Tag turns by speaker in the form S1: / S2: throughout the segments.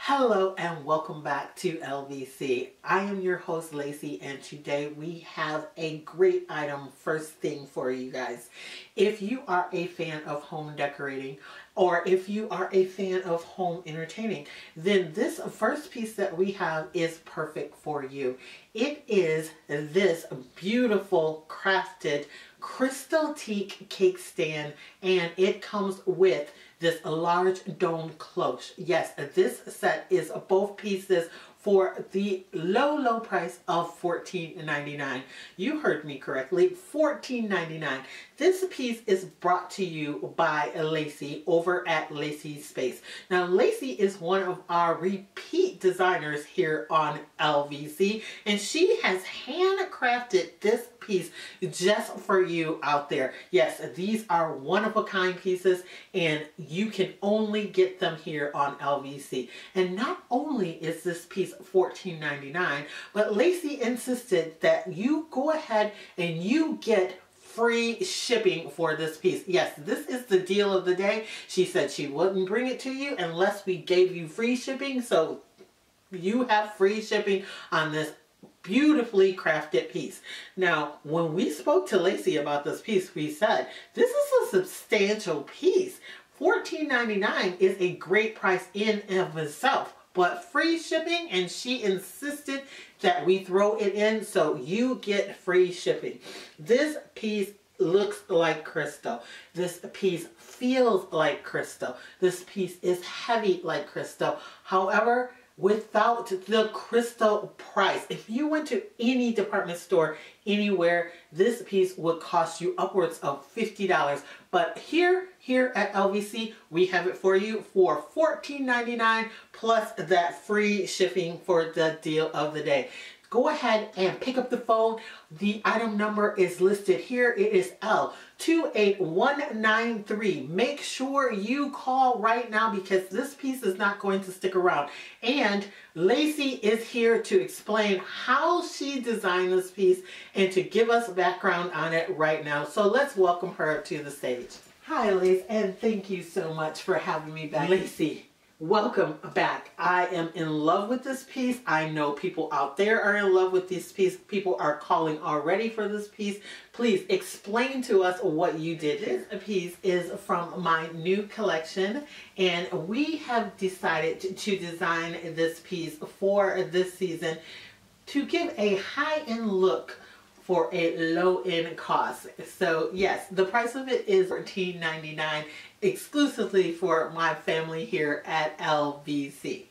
S1: Hello and welcome back to LVC. I am your host Lacey, and today we have a great item first thing for you guys. If you are a fan of home decorating or if you are a fan of home entertaining, then this first piece that we have is perfect for you. It is this beautiful crafted crystal teak cake stand, and it comes with this large dome cloche. Yes, this set is both pieces for the low price of $14.99. You heard me correctly, $14.99. This piece is brought to you by Lacee over at Lacee Space. Now, Lacee is one of our repeat designers here on LVC, and she has handcrafted this piece just for you out there. Yes, these are one-of-a-kind pieces, and you can only get them here on LVC. And not only is this piece $14.99, but Lacee insisted that you go ahead and you get free shipping for this piece. Yes, this is the deal of the day. She said she wouldn't bring it to you unless we gave you free shipping, so you have free shipping on this beautifully crafted piece. Now, when we spoke to Lacee about this piece, we said this is a substantial piece. $14.99 is a great price in and of itself, but free shipping, and she insisted that we throw it in so you get free shipping. This piece looks like crystal. This piece feels like crystal. This piece is heavy like crystal. However, without the crystal price, if you went to any department store anywhere, this piece would cost you upwards of $50. But here at LVC, we have it for you for $14.99 plus that free shipping for the deal of the day. Go ahead and pick up the phone. The item number is listed here. It is L28193. Make sure you call right now because this piece is not going to stick around. And Lacee is here to explain how she designed this piece and to give us background on it right now. So let's welcome her to the stage. Hi, Lacee, and thank you so much for having me back. Lacee, welcome back. I am in love with this piece. I know people out there are in love with this piece. People are calling already for this piece. Please explain to us what you did. This piece is from my new collection, and we have decided to design this piece for this season to give a high-end look for a low-end cost. So yes, the price of it is $14.99 exclusively for my family here at LVC.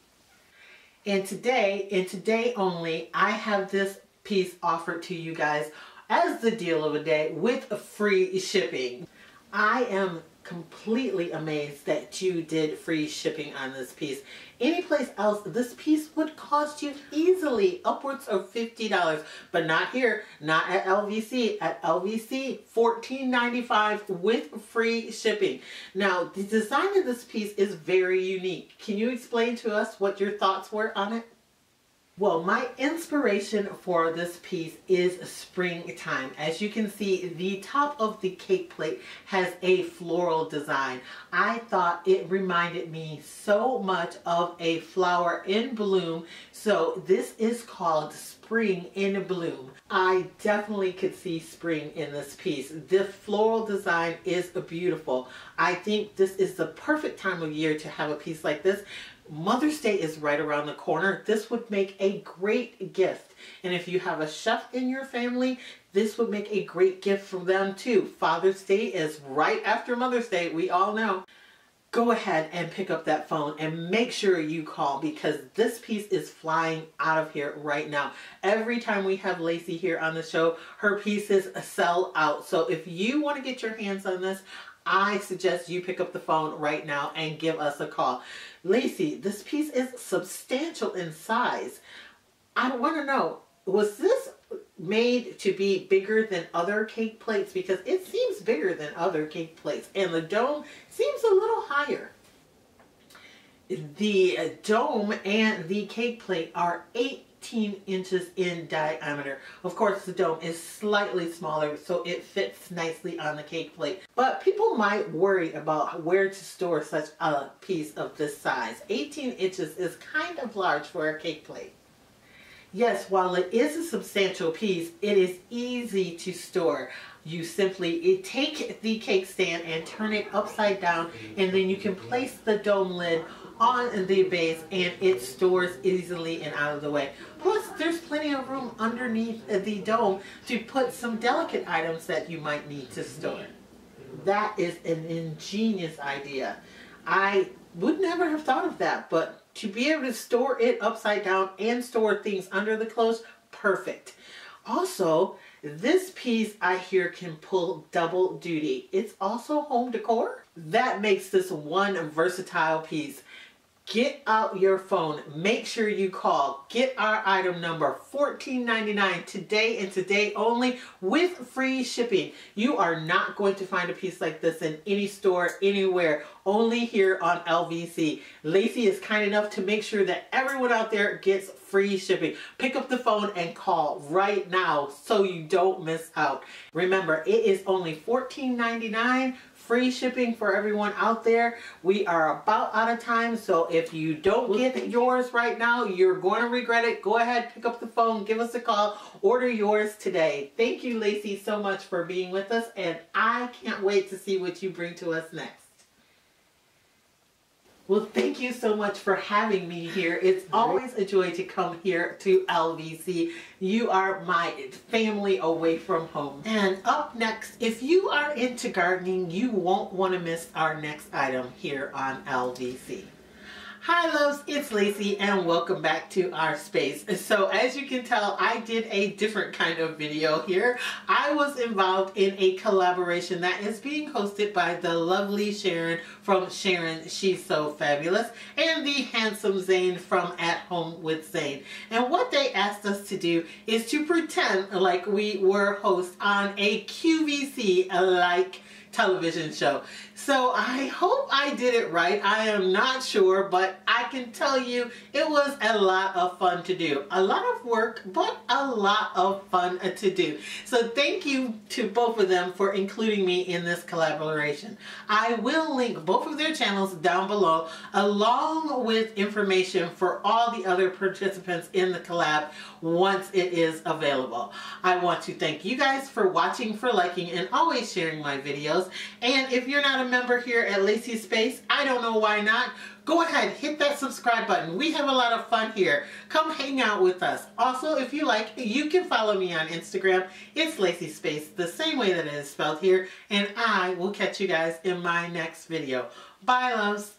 S1: And today only, I have this piece offered to you guys as the deal of the day with free shipping. I am completely amazed that you did free shipping on this piece. Anyplace else, this piece would cost you easily upwards of $50, but not here, not at LVC. At LVC, $14.95 with free shipping. Now, the design of this piece is very unique. Can you explain to us what your thoughts were on it? Well, my inspiration for this piece is springtime. As you can see, the top of the cake plate has a floral design. I thought it reminded me so much of a flower in bloom, so this is called Spring in Bloom. I definitely could see spring in this piece. The floral design is beautiful. I think this is the perfect time of year to have a piece like this. Mother's Day is right around the corner. This would make a great gift. And if you have a chef in your family, this would make a great gift for them too. Father's Day is right after Mother's Day, we all know. Go ahead and pick up that phone and make sure you call because this piece is flying out of here right now. Every time we have Lacee here on the show, her pieces sell out. So if you want to get your hands on this, I suggest you pick up the phone right now and give us a call. Lacee, this piece is substantial in size. I want to know, was this made to be bigger than other cake plates? Because it seems bigger than other cake plates, and the dome seems a little higher. The dome and the cake plate are 18 18 inches in diameter. Of course, the dome is slightly smaller, so it fits nicely on the cake plate. But people might worry about where to store such a piece of this size. 18 inches is kind of large for a cake plate. Yes, while it is a substantial piece, it is easy to store. You simply take the cake stand and turn it upside down, and then you can place the dome lid on the base and it stores easily and out of the way. Plus, there's plenty of room underneath the dome to put some delicate items that you might need to store. That is an ingenious idea. I would never have thought of that, but to be able to store it upside down and store things under the clothes, perfect. Also, this piece I hear can pull double duty. It's also home decor. That makes this one versatile piece. Get out your phone. Make sure you call. Get our item number $14.99 today and today only with free shipping. You are not going to find a piece like this in any store anywhere. Only here on LVC. Lacee is kind enough to make sure that everyone out there gets free shipping. Pick up the phone and call right now so you don't miss out. Remember, it is only $14.99. Free shipping for everyone out there. We are about out of time, so if you don't get yours right now, you're going to regret it. Go ahead, pick up the phone, give us a call, order yours today. Thank you, Lacee, so much for being with us, and I can't wait to see what you bring to us next. Well, thank you so much for having me here. It's always a joy to come here to LVC. You are my family away from home. And up next, if you are into gardening, you won't want to miss our next item here on LVC. Hi loves, it's Lacee and welcome back to our space. So as you can tell, I did a different kind of video here. I was involved in a collaboration that is being hosted by the lovely Sharon from Sharon She So Fabulous and the handsome Zane from At Home with Zane. And what they asked us to do is to pretend like we were hosts on a QVC like television show. So I hope I did it right. I am not sure, but I can tell you it was a lot of fun to do. A lot of work, but a lot of fun to do. So thank you to both of them for including me in this collaboration. I will link both of their channels down below, along with information for all the other participants in the collab once it is available. I want to thank you guys for watching, for liking, and always sharing my videos. And if you're not a member here at Lacee's Space, I don't know why not. Go ahead, hit that subscribe button. We have a lot of fun here. Come hang out with us. Also, if you like, you can follow me on Instagram. It's Lacee's Space, the same way that it is spelled here. And I will catch you guys in my next video. Bye, loves.